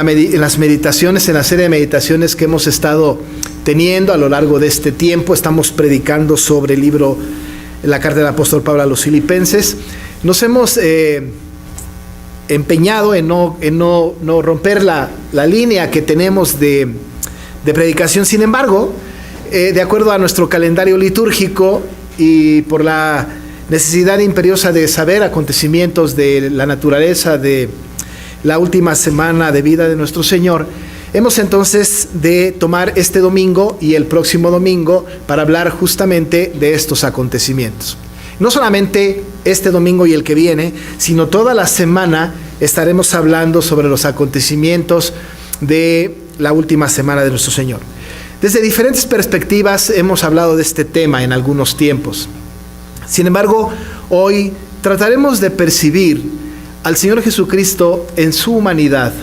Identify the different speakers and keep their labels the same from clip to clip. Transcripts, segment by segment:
Speaker 1: En las meditaciones, en la serie de meditaciones que hemos estado teniendo a lo largo de este tiempo, estamos predicando sobre el libro, la carta del apóstol Pablo a los Filipenses. Nos hemos empeñado en no romper la línea que tenemos de predicación. Sin embargo, de acuerdo a nuestro calendario litúrgico y por la necesidad imperiosa de saber acontecimientos de la naturaleza de la última semana de vida de nuestro Señor, hemos entonces de tomar este domingo y el próximo domingo para hablar justamente de estos acontecimientos. No solamente este domingo y el que viene, sino toda la semana estaremos hablando sobre los acontecimientos de la última semana de nuestro Señor. Desde diferentes perspectivas hemos hablado de este tema en algunos tiempos. Sin embargo, hoy trataremos de percibir al Señor Jesucristo en su humanidad,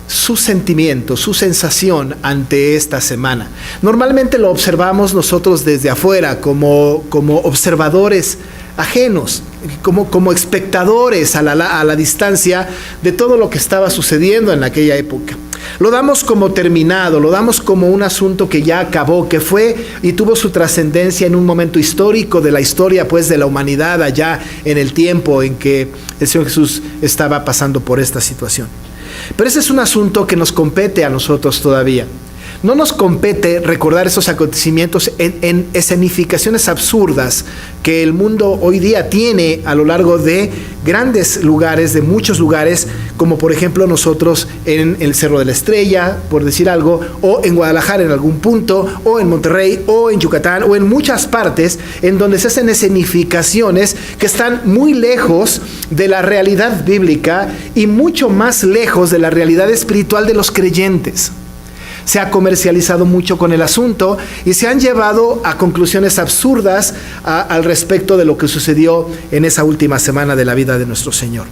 Speaker 1: su sentimiento, su sensación ante esta semana. Normalmente lo observamos nosotros desde afuera, como observadores ajenos, como espectadores a la distancia de todo lo que estaba sucediendo en aquella época. Lo damos como terminado, lo damos como un asunto que ya acabó, que fue y tuvo su trascendencia en un momento histórico de la historia, pues, de la humanidad, allá en el tiempo en que el Señor Jesús estaba pasando por esta situación. Pero ese es un asunto que nos compete a nosotros todavía. No nos compete recordar esos acontecimientos en escenificaciones absurdas que el mundo hoy día tiene a lo largo de grandes lugares, de muchos lugares, como por ejemplo nosotros en el Cerro de la Estrella, por decir algo, o en Guadalajara en algún punto, o en Monterrey, o en Yucatán, o en muchas partes en donde se hacen escenificaciones que están muy lejos de la realidad bíblica y mucho más lejos de la realidad espiritual de los creyentes. Se ha comercializado mucho con el asunto y se han llevado a conclusiones absurdas al respecto de lo que sucedió en esa última semana de la vida de nuestro Señor.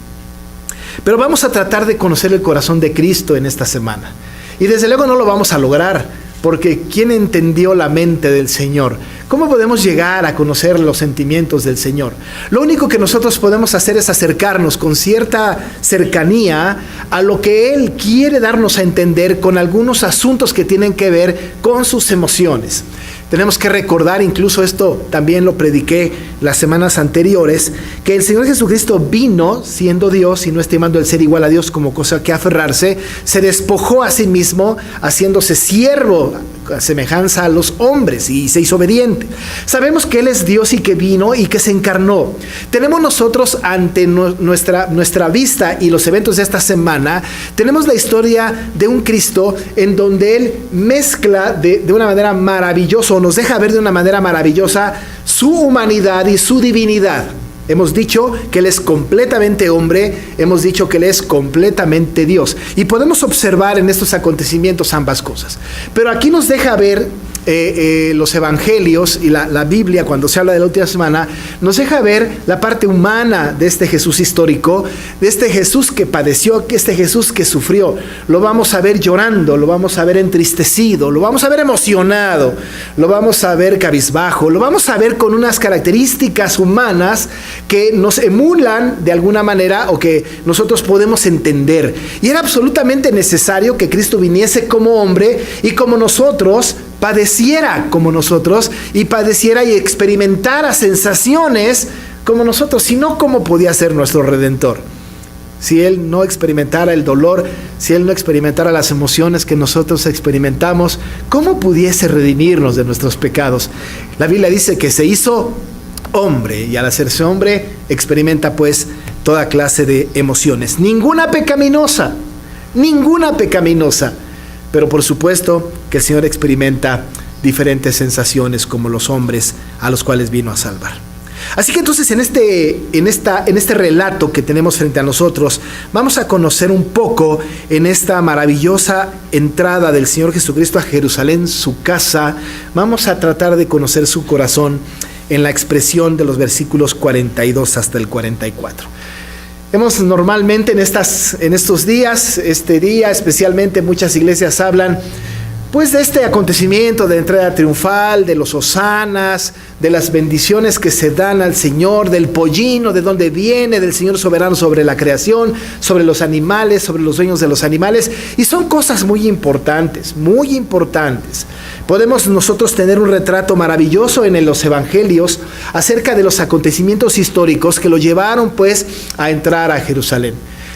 Speaker 1: Pero vamos a tratar de conocer el corazón de Cristo en esta semana. Y desde luego no lo vamos a lograr, porque ¿quién entendió la mente del Señor? ¿Cómo podemos llegar a conocer los sentimientos del Señor? Lo único que nosotros podemos hacer es acercarnos con cierta cercanía a lo que Él quiere darnos a entender con algunos asuntos que tienen que ver con sus emociones. Tenemos que recordar, incluso esto también lo prediqué las semanas anteriores, que el Señor Jesucristo vino siendo Dios y no estimando el ser igual a Dios como cosa que aferrarse, se despojó a sí mismo, haciéndose siervo a semejanza a los hombres y se hizo obediente. Sabemos que Él es Dios y que vino y que se encarnó. Tenemos nosotros ante nuestra vista y los eventos de esta semana, tenemos la historia de un Cristo en donde Él mezcla de una manera maravillosa, o nos deja ver de una manera maravillosa su humanidad y su divinidad. Hemos dicho que Él es completamente hombre, hemos dicho que Él es completamente Dios. Y podemos observar en estos acontecimientos ambas cosas. Pero aquí nos deja ver los evangelios y la Biblia, cuando se habla de la última semana, nos deja ver la parte humana de este Jesús histórico, de este Jesús que padeció, de este Jesús que sufrió. Lo vamos a ver llorando, lo vamos a ver entristecido, lo vamos a ver emocionado, lo vamos a ver cabizbajo, lo vamos a ver con unas características humanas que nos emulan de alguna manera o que nosotros podemos entender. Y era absolutamente necesario que Cristo viniese como hombre y como nosotros, padeciera como nosotros y padeciera y experimentara sensaciones como nosotros, si no, ¿cómo podía ser nuestro Redentor? Si Él no experimentara el dolor, si Él no experimentara las emociones que nosotros experimentamos, ¿cómo pudiese redimirnos de nuestros pecados? La Biblia dice que se hizo hombre y al hacerse hombre experimenta pues toda clase de emociones. Ninguna pecaminosa, pero por supuesto que el Señor experimenta diferentes sensaciones como los hombres a los cuales vino a salvar. Así que entonces en este relato que tenemos frente a nosotros, vamos a conocer un poco en esta maravillosa entrada del Señor Jesucristo a Jerusalén, su casa. Vamos a tratar de conocer su corazón en la expresión de los versículos 42 hasta el 44. Hemos normalmente en estos días, este día especialmente, muchas iglesias hablan pues de este acontecimiento de entrada triunfal, de los hosanas, de las bendiciones que se dan al Señor, del pollino, de dónde viene, del Señor soberano sobre la creación, sobre los animales, sobre los dueños de los animales, y son cosas muy importantes, muy importantes. Podemos nosotros tener un retrato maravilloso en los evangelios acerca de los acontecimientos históricos que lo llevaron pues a entrar a Jerusalén.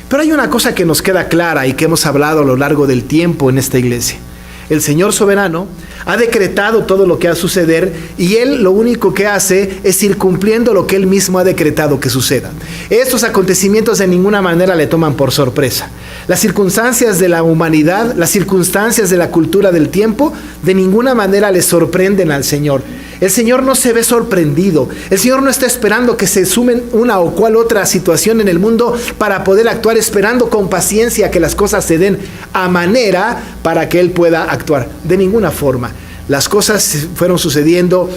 Speaker 1: Pero hay una cosa que nos queda clara y que hemos hablado a lo largo del tiempo en esta iglesia. El Señor soberano ha decretado todo lo que va a suceder y Él lo único que hace es ir cumpliendo lo que Él mismo ha decretado que suceda. Estos acontecimientos de ninguna manera le toman por sorpresa. Las circunstancias de la humanidad, las circunstancias de la cultura del tiempo, de ninguna manera le sorprenden al Señor. El Señor no se ve sorprendido. El Señor no está esperando que se sumen una o cual otra situación en el mundo para poder actuar, esperando con paciencia que las cosas se den a manera para que Él pueda actuar. De ninguna forma. Las cosas fueron sucediendo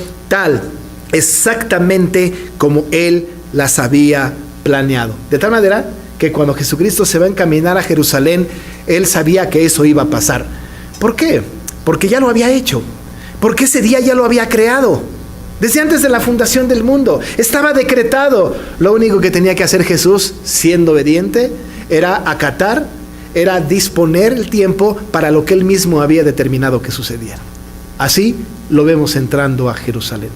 Speaker 1: exactamente como Él las había planeado. De tal manera que cuando Jesucristo se va a encaminar a Jerusalén, Él sabía que eso iba a pasar. ¿Por qué? Porque ya lo había hecho. Porque ese día ya lo había creado. Desde antes de la fundación del mundo. Estaba decretado. Lo único que tenía que hacer Jesús, siendo obediente, era acatar, era disponer el tiempo para lo que Él mismo había determinado que sucediera. Así lo vemos entrando a Jerusalén.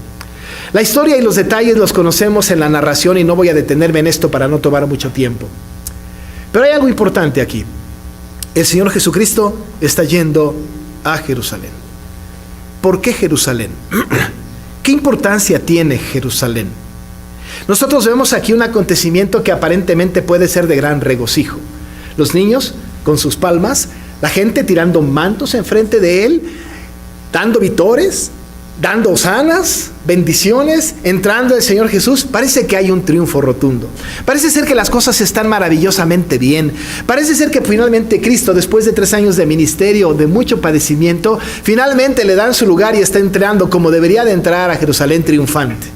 Speaker 1: La historia y los detalles los conocemos en la narración y no voy a detenerme en esto para no tomar mucho tiempo. Pero hay algo importante aquí. El Señor Jesucristo está yendo a Jerusalén. ¿Por qué Jerusalén? ¿Qué importancia tiene Jerusalén? Nosotros vemos aquí un acontecimiento que aparentemente puede ser de gran regocijo. Los niños con sus palmas, la gente tirando mantos enfrente de Él, dando vítores, dando hosanas, bendiciones, entrando el Señor Jesús. Parece que hay un triunfo rotundo. Parece ser que las cosas están maravillosamente bien. Parece ser que finalmente Cristo, después de 3 años de ministerio, de mucho padecimiento, finalmente le dan su lugar y está entrando como debería de entrar a Jerusalén triunfante.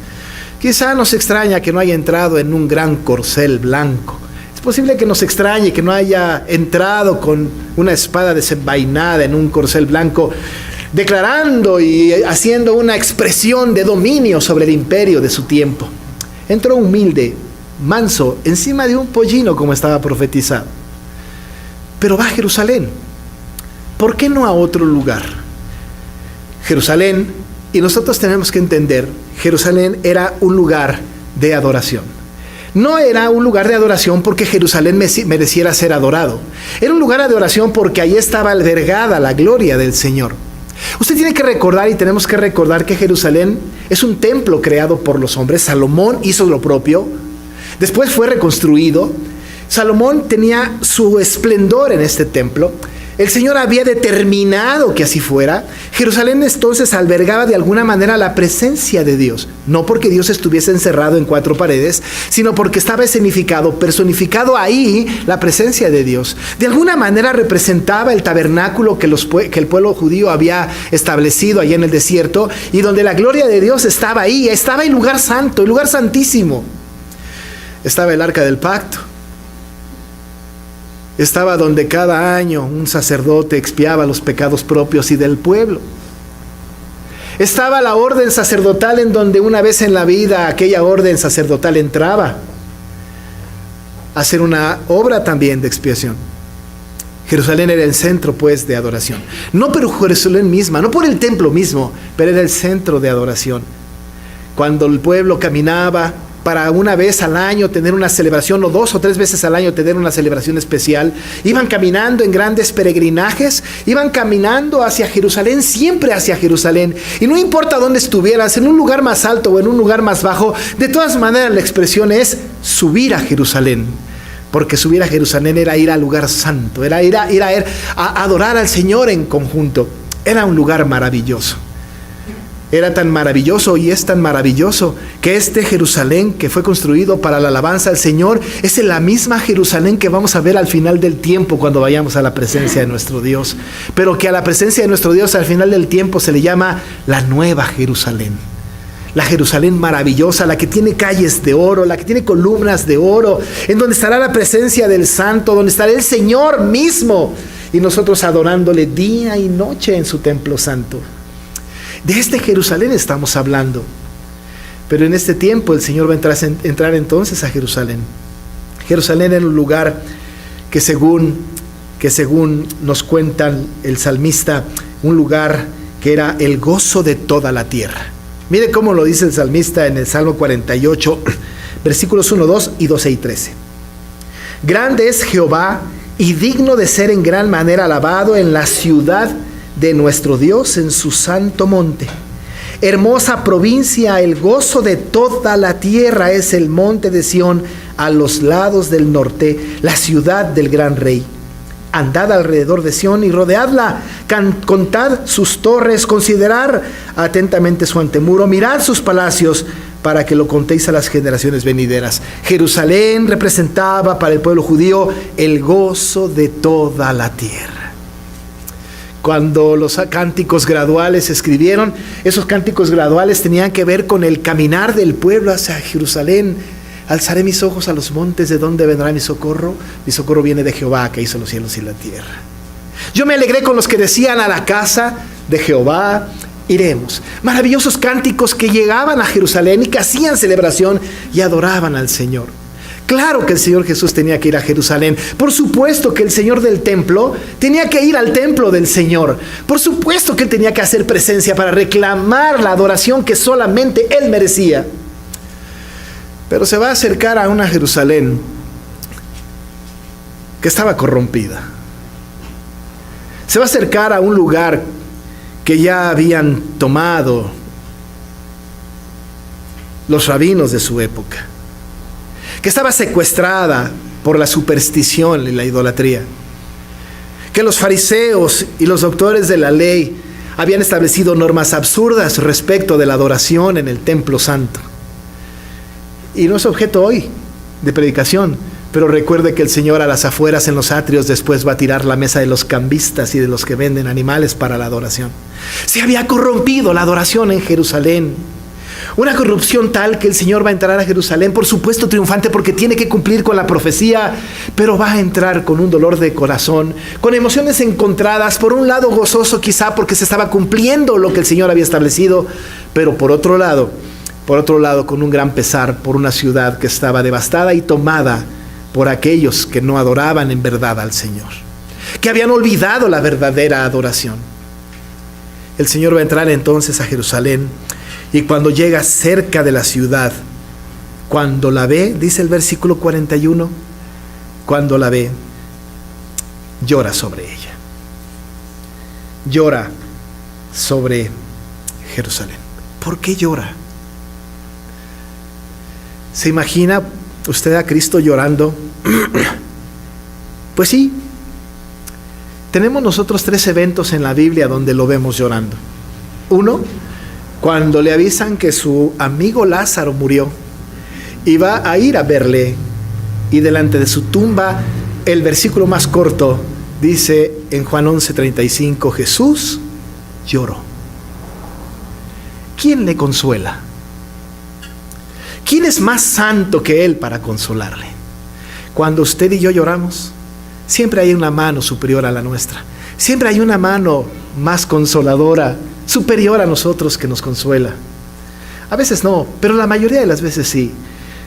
Speaker 1: Quizá nos extraña que no haya entrado en un gran corcel blanco. Es posible que nos extrañe que no haya entrado con una espada desenvainada en un corcel blanco, declarando y haciendo una expresión de dominio sobre el imperio de su tiempo. Entró humilde, manso, encima de un pollino como estaba profetizado. Pero va a Jerusalén. ¿Por qué no a otro lugar? Jerusalén, y nosotros tenemos que entender, Jerusalén era un lugar de adoración. No era un lugar de adoración porque Jerusalén mereciera ser adorado. Era un lugar de adoración porque ahí estaba albergada la gloria del Señor. Usted tiene que recordar y tenemos que recordar que Jerusalén es un templo creado por los hombres. Salomón hizo lo propio. Después fue reconstruido. Salomón tenía su esplendor en este templo. El Señor había determinado que así fuera. Jerusalén entonces albergaba de alguna manera la presencia de Dios. No porque Dios estuviese encerrado en 4 paredes, sino porque estaba escenificado, personificado ahí la presencia de Dios. De alguna manera representaba el tabernáculo que el pueblo judío había establecido allá en el desierto y donde la gloria de Dios estaba ahí. Estaba el lugar santo, el lugar santísimo. Estaba el arca del pacto. Estaba donde cada año un sacerdote expiaba los pecados propios y del pueblo. Estaba la orden sacerdotal en donde una vez en la vida aquella orden sacerdotal entraba a hacer una obra también de expiación. Jerusalén era el centro pues de adoración. No por Jerusalén misma, no por el templo mismo, pero era el centro de adoración. Cuando el pueblo caminaba para una vez al año tener una celebración, o 2 o 3 veces al año tener una celebración especial, iban caminando en grandes peregrinajes, iban caminando hacia Jerusalén, siempre hacia Jerusalén, y no importa dónde estuvieras, en un lugar más alto o en un lugar más bajo, de todas maneras la expresión es subir a Jerusalén, porque subir a Jerusalén era ir al lugar santo, era ir a adorar al Señor en conjunto. Era un lugar maravilloso. Era tan maravilloso y es tan maravilloso que este Jerusalén que fue construido para la alabanza al Señor es la misma Jerusalén que vamos a ver al final del tiempo cuando vayamos a la presencia de nuestro Dios. Pero que a la presencia de nuestro Dios al final del tiempo se le llama la Nueva Jerusalén. La Jerusalén maravillosa, la que tiene calles de oro, la que tiene columnas de oro, en donde estará la presencia del Santo, donde estará el Señor mismo. y nosotros adorándole día y noche en su templo santo. De este Jerusalén estamos hablando. Pero en este tiempo el Señor va a entrar entonces a Jerusalén. Jerusalén era un lugar que según nos cuentan el salmista, un lugar que era el gozo de toda la tierra. Mire cómo lo dice el salmista en el Salmo 48, versículos 1, 2 y 12 y 13. Grande es Jehová y digno de ser en gran manera alabado en la ciudad de nuestro Dios, en su santo monte. Hermosa provincia, el gozo de toda la tierra es el monte de Sión a los lados del norte, la ciudad del gran rey. Andad alrededor de Sión y rodeadla, contad sus torres, considerad atentamente su antemuro, mirad sus palacios para que lo contéis a las generaciones venideras. Jerusalén representaba para el pueblo judío el gozo de toda la tierra. Cuando los cánticos graduales se escribieron, esos cánticos graduales tenían que ver con el caminar del pueblo hacia Jerusalén. Alzaré mis ojos a los montes, ¿de dónde vendrá mi socorro? Mi socorro viene de Jehová, que hizo los cielos y la tierra. Yo me alegré con los que decían, a la casa de Jehová iremos. Maravillosos cánticos que llegaban a Jerusalén y que hacían celebración y adoraban al Señor. Claro que el Señor Jesús tenía que ir a Jerusalén. Por supuesto que el Señor del templo tenía que ir al templo del Señor. Por supuesto que Él tenía que hacer presencia para reclamar la adoración que solamente Él merecía. Pero se va a acercar a una Jerusalén que estaba corrompida. Se va a acercar a un lugar que ya habían tomado los rabinos de su época, que estaba secuestrada por la superstición y la idolatría, que los fariseos y los doctores de la ley habían establecido normas absurdas respecto de la adoración en el templo santo. Y no es objeto hoy de predicación, pero recuerde que el Señor a las afueras, en los atrios, después va a tirar la mesa de los cambistas y de los que venden animales para la adoración. Se había corrompido la adoración en Jerusalén. Una corrupción tal que el Señor va a entrar a Jerusalén, por supuesto triunfante, porque tiene que cumplir con la profecía, pero va a entrar con un dolor de corazón, con emociones encontradas, por un lado gozoso quizá porque se estaba cumpliendo lo que el Señor había establecido, pero por otro lado con un gran pesar por una ciudad que estaba devastada y tomada por aquellos que no adoraban en verdad al Señor, que habían olvidado la verdadera adoración. El Señor va a entrar entonces a Jerusalén. Y cuando llega cerca de la ciudad, cuando la ve, dice el versículo 41, cuando la ve, llora sobre ella. Llora sobre Jerusalén. ¿Por qué llora? ¿Se imagina usted a Cristo llorando? Pues sí. Tenemos nosotros 3 eventos en la Biblia donde lo vemos llorando. Uno, cuando le avisan que su amigo Lázaro murió y va a ir a verle, y delante de su tumba, el versículo más corto dice en Juan 11:35, Jesús lloró. ¿Quién le consuela? ¿Quién es más santo que Él para consolarle? Cuando usted y yo lloramos, siempre hay una mano superior a la nuestra. Siempre hay una mano más consoladora, superior a nosotros, que nos consuela. A veces no, pero la mayoría de las veces sí.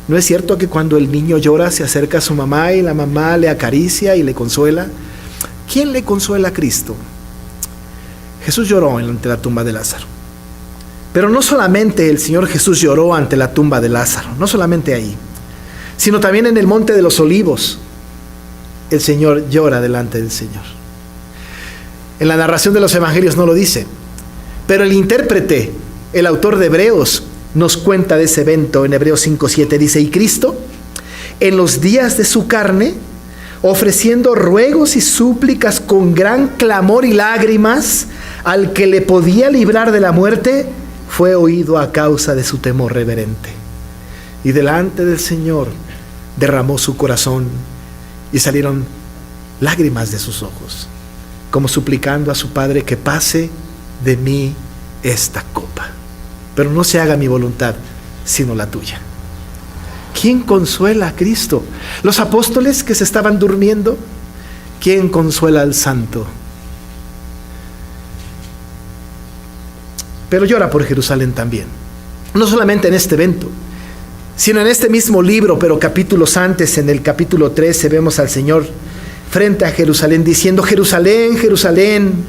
Speaker 1: ¿No es cierto que cuando el niño llora se acerca a su mamá y la mamá le acaricia y le consuela? ¿Quién le consuela a Cristo? Jesús lloró ante la tumba de Lázaro. Pero no solamente el Señor Jesús lloró ante la tumba de Lázaro, no solamente ahí, sino también en el Monte de los Olivos. El Señor llora delante del Señor. En la narración de los evangelios no lo dice, pero el intérprete, el autor de Hebreos, nos cuenta de ese evento en Hebreos 5:7. Dice, y Cristo, en los días de su carne, ofreciendo ruegos y súplicas con gran clamor y lágrimas al que le podía librar de la muerte, fue oído a causa de su temor reverente. Y delante del Señor derramó su corazón y salieron lágrimas de sus ojos, como suplicando a su Padre que pase de mí esta copa, pero no se haga mi voluntad sino la tuya. ¿Quién consuela a Cristo? ¿Los apóstoles que se estaban durmiendo? ¿Quién consuela al santo? Pero llora por Jerusalén también. No solamente en este evento, sino en este mismo libro, pero capítulos antes, en el capítulo 13, vemos al Señor frente a Jerusalén diciendo: Jerusalén, Jerusalén,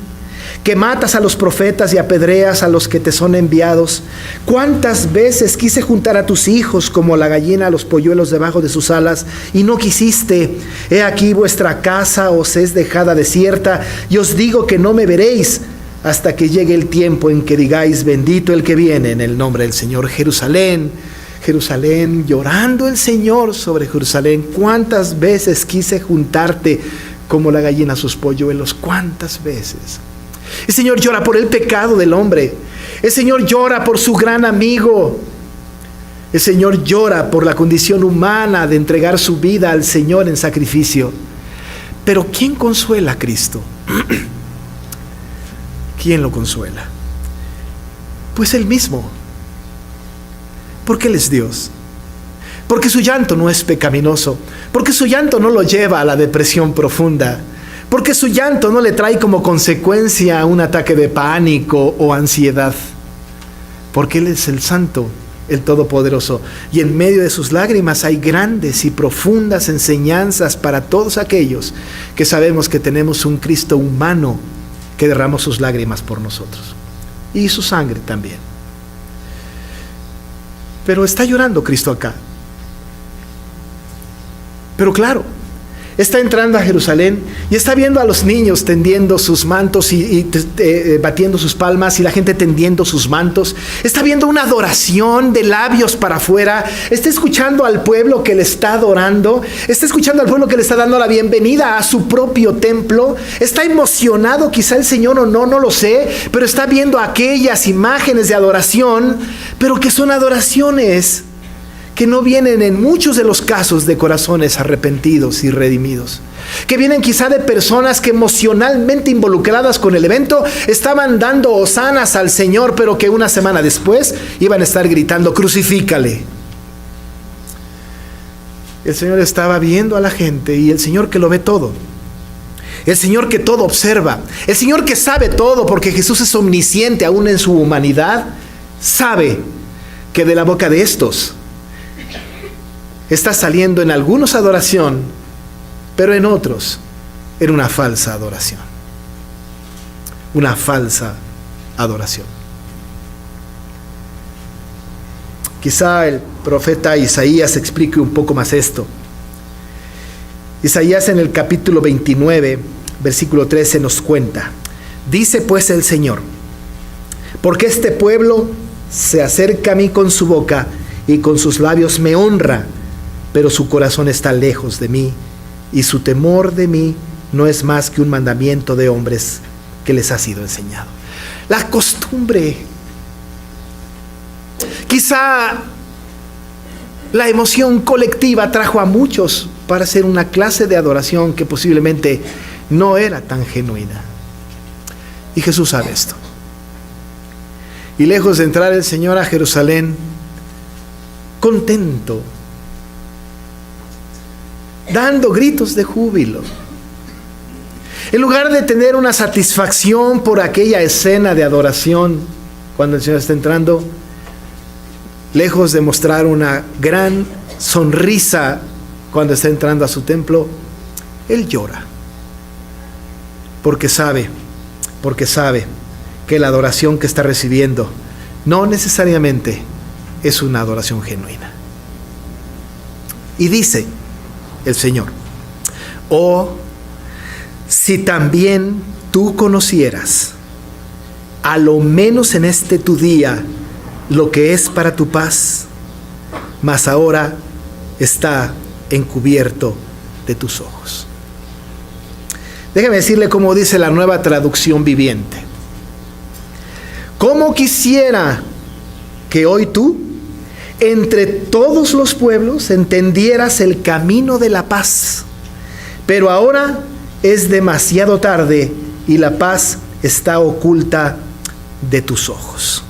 Speaker 1: que matas a los profetas y apedreas a los que te son enviados. ¿Cuántas veces quise juntar a tus hijos como la gallina a los polluelos debajo de sus alas, y no quisiste? He aquí vuestra casa os es dejada desierta, y os digo que no me veréis hasta que llegue el tiempo en que digáis: bendito el que viene en el nombre del Señor. Jerusalén, Jerusalén, llorando el Señor sobre Jerusalén. ¿Cuántas veces quise juntarte como la gallina a sus polluelos? ¿Cuántas veces? El Señor llora por el pecado del hombre. El Señor llora por su gran amigo. El Señor llora por la condición humana de entregar su vida al Señor en sacrificio. Pero ¿quién consuela a Cristo? ¿Quién lo consuela? Pues Él mismo. Porque Él es Dios. Porque su llanto no es pecaminoso. Porque su llanto no lo lleva a la depresión profunda. Porque su llanto no le trae como consecuencia un ataque de pánico o ansiedad. Porque Él es el Santo, el Todopoderoso. Y en medio de sus lágrimas hay grandes y profundas enseñanzas para todos aquellos que sabemos que tenemos un Cristo humano que derramó sus lágrimas por nosotros. Y su sangre también. Pero está llorando Cristo acá. Pero claro, está entrando a Jerusalén y está viendo a los niños tendiendo sus mantos y batiendo sus palmas, y la gente tendiendo sus mantos. Está viendo una adoración de labios para afuera. Está escuchando al pueblo que le está adorando. Está escuchando al pueblo que le está dando la bienvenida a su propio templo. Está emocionado, quizá el Señor o no, no lo sé, pero está viendo aquellas imágenes de adoración, pero que son adoraciones que no vienen en muchos de los casos de corazones arrepentidos y redimidos, que vienen quizá de personas que emocionalmente involucradas con el evento estaban dando hosanas al Señor, pero que una semana después iban a estar gritando: crucifícale. El Señor estaba viendo a la gente, y el Señor que lo ve todo, el Señor que todo observa, el Señor que sabe todo, porque Jesús es omnisciente aún en su humanidad, sabe que de la boca de estos está saliendo en algunos adoración, pero en otros era una falsa adoración. Una falsa adoración. Quizá el profeta Isaías explique un poco más esto. Isaías en el capítulo 29, versículo 13 nos cuenta: dice pues el Señor: porque este pueblo se acerca a mí con su boca y con sus labios me honra, pero su corazón está lejos de mí, y su temor de mí no es más que un mandamiento de hombres que les ha sido enseñado. La costumbre, quizá la emoción colectiva trajo a muchos para hacer una clase de adoración que posiblemente no era tan genuina. Y Jesús sabe esto. Y lejos de entrar el Señor a Jerusalén contento, dando gritos de júbilo, en lugar de tener una satisfacción por aquella escena de adoración cuando el Señor está entrando, lejos de mostrar una gran sonrisa cuando está entrando a su templo, Él llora, porque sabe que la adoración que está recibiendo no necesariamente es una adoración genuina. Y dice el Señor: oh, si también tú conocieras, a lo menos en este tu día, lo que es para tu paz, mas ahora está encubierto de tus ojos. Déjeme decirle cómo dice la Nueva Traducción Viviente: cómo quisiera que hoy tú, entre todos los pueblos, entendieras el camino de la paz, pero ahora es demasiado tarde y la paz está oculta de tus ojos.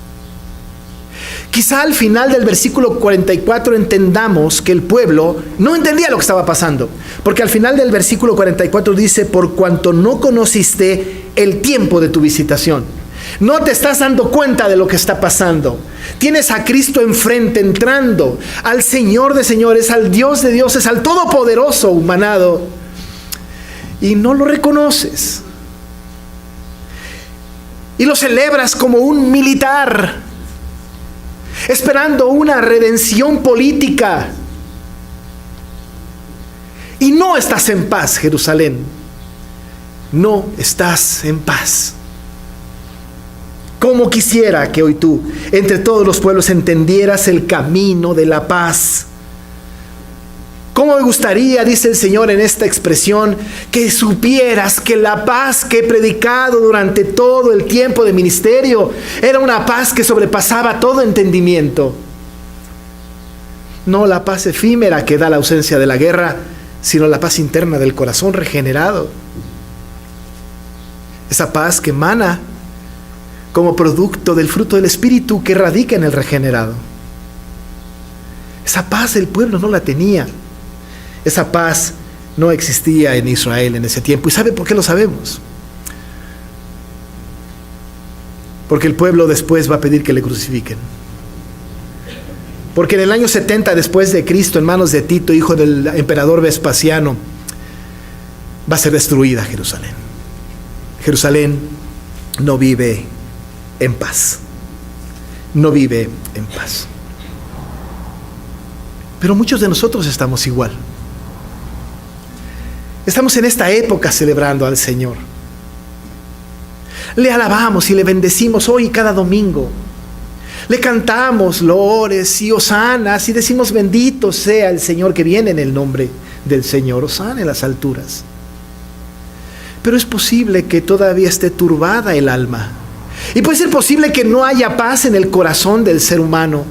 Speaker 1: Quizá al final del versículo 44 entendamos que el pueblo no entendía lo que estaba pasando. Porque al final del versículo 44 dice: por cuanto no conociste el tiempo de tu visitación. No te estás dando cuenta de lo que está pasando. Tienes a Cristo enfrente entrando, al Señor de señores, al Dios de dioses, al Todopoderoso humanado, y no lo reconoces. Y lo celebras como un militar, esperando una redención política. Y no estás en paz, Jerusalén. No estás en paz. Como quisiera que hoy tú, entre todos los pueblos, entendieras el camino de la paz. Cómo me gustaría, dice el Señor en esta expresión, que supieras que la paz que he predicado durante todo el tiempo de ministerio era una paz que sobrepasaba todo entendimiento. No la paz efímera que da la ausencia de la guerra, sino la paz interna del corazón regenerado. Esa paz que emana como producto del fruto del Espíritu que radica en el regenerado. Esa paz el pueblo no la tenía. Esa paz no existía en Israel en ese tiempo. ¿Y sabe por qué lo sabemos? Porque el pueblo después va a pedir que le crucifiquen. Porque en el año 70 después de Cristo, en manos de Tito, hijo del emperador Vespasiano, va a ser destruida Jerusalén. Jerusalén no vive en paz. No vive en paz. Pero muchos de nosotros estamos igual. Estamos en esta época celebrando al Señor. Le alabamos y le bendecimos hoy y cada domingo. Le cantamos loores y hosanas y decimos: bendito sea el Señor que viene en el nombre del Señor. Hosana en las alturas. Pero es posible que todavía esté turbada el alma. Y puede ser posible que no haya paz en el corazón del ser humano.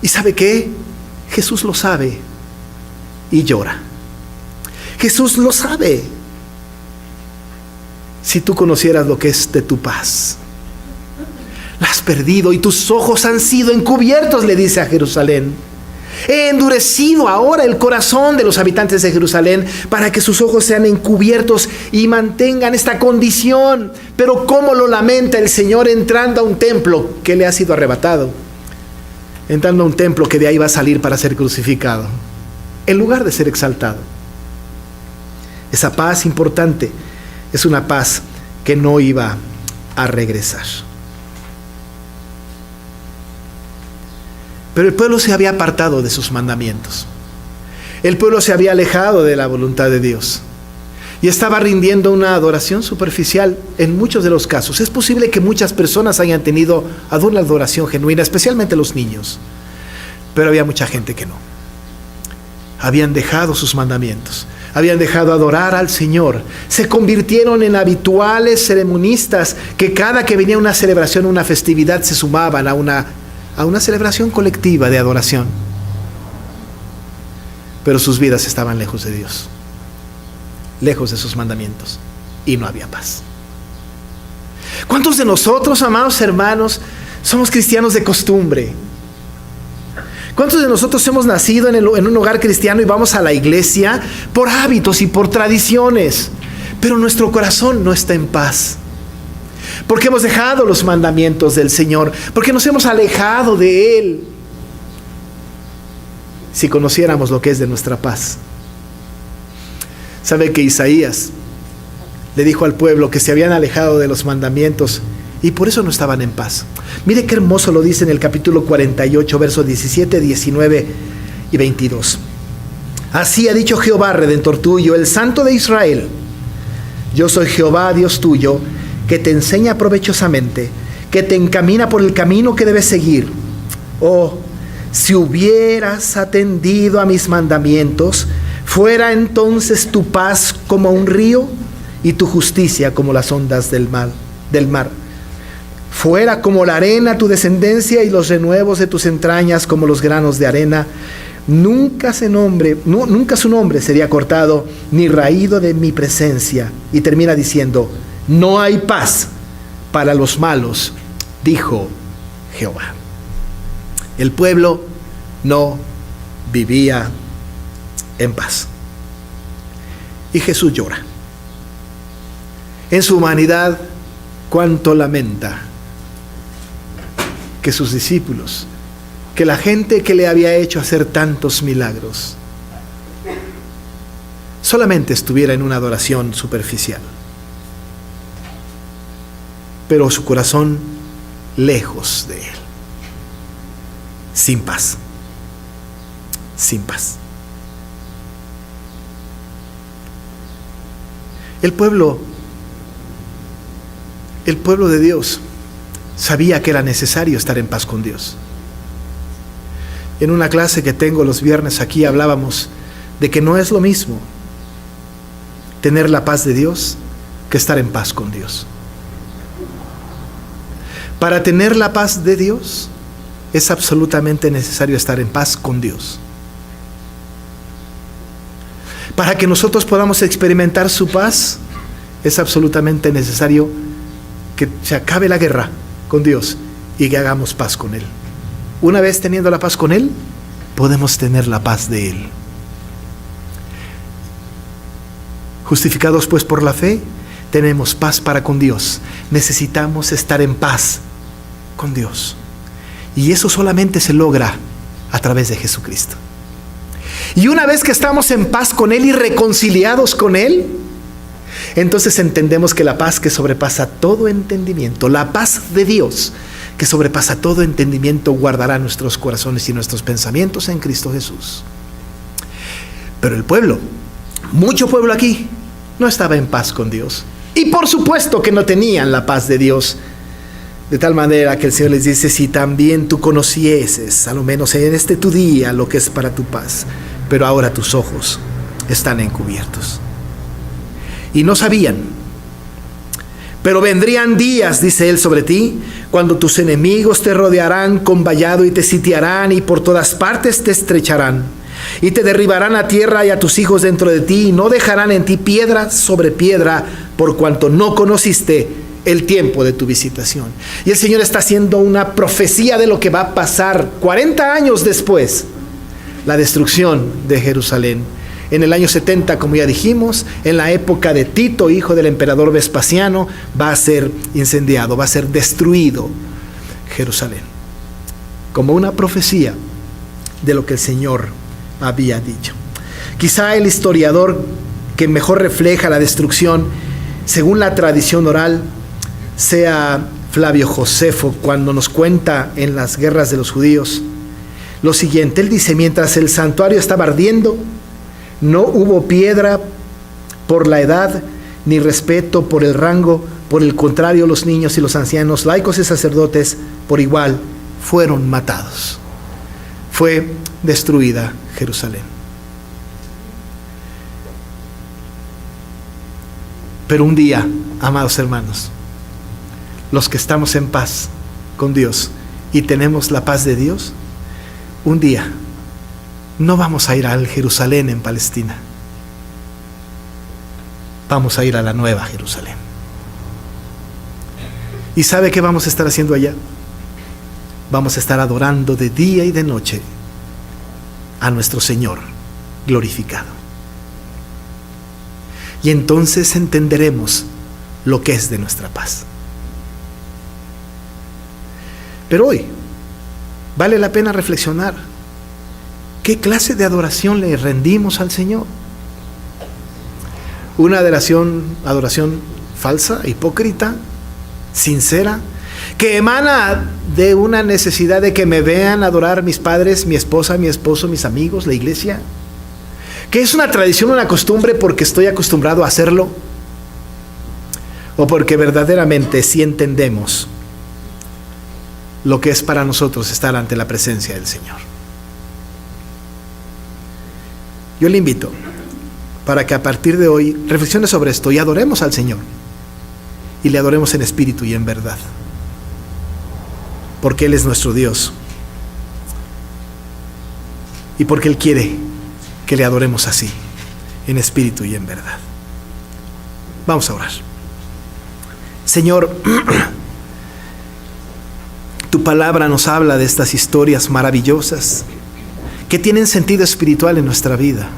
Speaker 1: ¿Y sabe qué? Jesús lo sabe y llora. Jesús lo sabe. Si tú conocieras lo que es de tu paz. La has perdido y tus ojos han sido encubiertos, le dice a Jerusalén. He endurecido ahora el corazón de los habitantes de Jerusalén para que sus ojos sean encubiertos y mantengan esta condición. Pero cómo lo lamenta el Señor entrando a un templo que le ha sido arrebatado. Entrando a un templo que de ahí va a salir para ser crucificado, en lugar de ser exaltado. Esa paz importante es una paz que no iba a regresar. Pero el pueblo se había apartado de sus mandamientos. El pueblo se había alejado de la voluntad de Dios y estaba rindiendo una adoración superficial en muchos de los casos. Es posible que muchas personas hayan tenido una adoración genuina, especialmente los niños, pero había mucha gente que no. Habían dejado sus mandamientos, habían dejado adorar al Señor, se convirtieron en habituales ceremonistas que cada que venía una celebración, una festividad, se sumaban a una celebración colectiva de adoración. Pero sus vidas estaban lejos de Dios, lejos de sus mandamientos, y no había paz. ¿Cuántos de nosotros, amados hermanos, somos cristianos de costumbre? ¿Cuántos de nosotros hemos nacido en un hogar cristiano y vamos a la iglesia por hábitos y por tradiciones, pero nuestro corazón no está en paz? Porque hemos dejado los mandamientos del Señor, porque nos hemos alejado de Él. Si conociéramos lo que es de nuestra paz. ¿Sabe que Isaías le dijo al pueblo que se habían alejado de los mandamientos y por eso no estaban en paz? Mire qué hermoso lo dice en el capítulo 48, versos 17, 19 y 22. Así ha dicho Jehová, Redentor tuyo, el Santo de Israel: yo soy Jehová, Dios tuyo, que te enseña provechosamente, que te encamina por el camino que debes seguir. Oh, si hubieras atendido a mis mandamientos, fuera entonces tu paz como un río y tu justicia como las ondas del mar. Fuera como la arena tu descendencia y los renuevos de tus entrañas como los granos de arena. Nunca su nombre sería cortado ni raído de mi presencia. Y termina diciendo: no hay paz para los malos, dijo Jehová. El pueblo no vivía en paz. Y Jesús llora. En su humanidad, cuánto lamenta que sus discípulos, que la gente que le había hecho hacer tantos milagros, solamente estuviera en una adoración superficial, pero su corazón lejos de él, sin paz, sin paz. El pueblo de Dios sabía que era necesario estar en paz con Dios. En una clase que tengo los viernes aquí hablábamos de que no es lo mismo tener la paz de Dios que estar en paz con Dios. Para tener la paz de Dios es absolutamente necesario estar en paz con Dios. Para que nosotros podamos experimentar su paz es absolutamente necesario que se acabe la guerra con Dios y que hagamos paz con Él. Una vez teniendo la paz con Él, podemos tener la paz de Él. Justificados pues por la fe, tenemos paz para con Dios. Necesitamos estar en paz con Dios. Y eso solamente se logra a través de Jesucristo. Y una vez que estamos en paz con Él y reconciliados con Él, entonces entendemos que la paz que sobrepasa todo entendimiento, la paz de Dios que sobrepasa todo entendimiento, guardará nuestros corazones y nuestros pensamientos en Cristo Jesús. Pero el pueblo, mucho pueblo aquí, no estaba en paz con Dios. Y por supuesto que no tenían la paz de Dios. De tal manera que el Señor les dice: si también tú conocieses, a lo menos en este tu día, lo que es para tu paz, pero ahora tus ojos están encubiertos. Y no sabían. Pero vendrían días, dice Él, sobre ti, cuando tus enemigos te rodearán con vallado y te sitiarán y por todas partes te estrecharán. Y te derribarán a tierra y a tus hijos dentro de ti, y no dejarán en ti piedra sobre piedra, por cuanto no conociste el tiempo de tu visitación. Y el Señor está haciendo una profecía de lo que va a pasar 40 años después, la destrucción de Jerusalén. En el año 70, como ya dijimos, en la época de Tito, hijo del emperador Vespasiano, va a ser incendiado, va a ser destruido Jerusalén, como una profecía de lo que el Señor había dicho. Quizá el historiador que mejor refleja la destrucción, según la tradición oral, sea Flavio Josefo, cuando nos cuenta en las guerras de los judíos lo siguiente. Él dice: mientras el santuario estaba ardiendo, no hubo piedra por la edad, ni respeto por el rango. Por el contrario, los niños y los ancianos, laicos y sacerdotes, por igual, fueron matados. Fue destruida Jerusalén. Pero un día, amados hermanos, los que estamos en paz con Dios y tenemos la paz de Dios, un día no vamos a ir al Jerusalén en Palestina. Vamos a ir a la nueva Jerusalén. ¿Y sabe qué vamos a estar haciendo allá? Vamos a estar adorando de día y de noche a nuestro Señor glorificado. Y entonces entenderemos lo que es de nuestra paz. Pero hoy vale la pena reflexionar: ¿qué clase de adoración le rendimos al Señor? ¿Una adoración falsa, hipócrita, sincera, que emana de una necesidad de que me vean adorar mis padres, mi esposa, mi esposo, mis amigos, la iglesia? ¿Que es una tradición, una costumbre porque estoy acostumbrado a hacerlo? ¿O porque verdaderamente sí entendemos lo que es para nosotros estar ante la presencia del Señor? Yo le invito para que a partir de hoy reflexione sobre esto y adoremos al Señor, y le adoremos en espíritu y en verdad, porque Él es nuestro Dios y porque Él quiere que le adoremos así, en espíritu y en verdad. Vamos a orar. Señor, Tu palabra nos habla de estas historias maravillosas que tienen sentido espiritual en nuestra vida.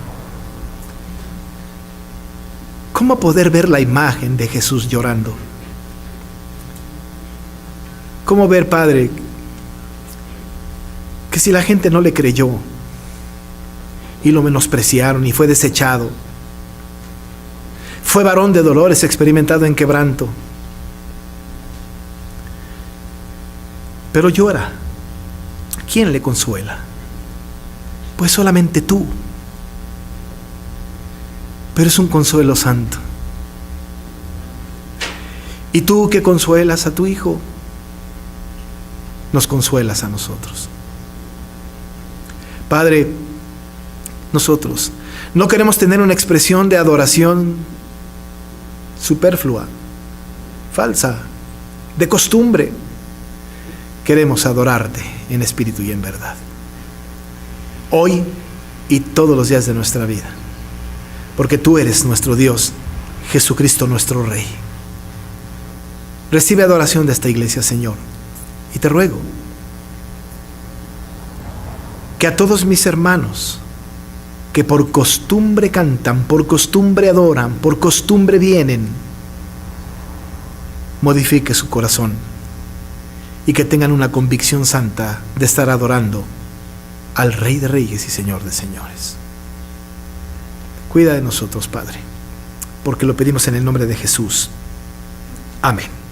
Speaker 1: ¿Cómo poder ver la imagen de Jesús llorando? ¿Cómo ver, Padre, que si la gente no le creyó y lo menospreciaron y fue desechado, fue varón de dolores, experimentado en quebranto, pero llora? ¿Quién le consuela? Pues solamente tú. Pero es un consuelo santo. Y tú que consuelas a tu Hijo, nos consuelas a nosotros. Padre, nosotros no queremos tener una expresión de adoración superflua, falsa, de costumbre. Queremos adorarte en espíritu y en verdad, hoy y todos los días de nuestra vida, porque tú eres nuestro Dios, Jesucristo nuestro Rey. Recibe adoración de esta iglesia, Señor, y te ruego que a todos mis hermanos que por costumbre cantan, por costumbre adoran, por costumbre vienen, modifique su corazón y que tengan una convicción santa de estar adorando al Rey de Reyes y Señor de Señores. Cuida de nosotros, Padre, porque lo pedimos en el nombre de Jesús. Amén.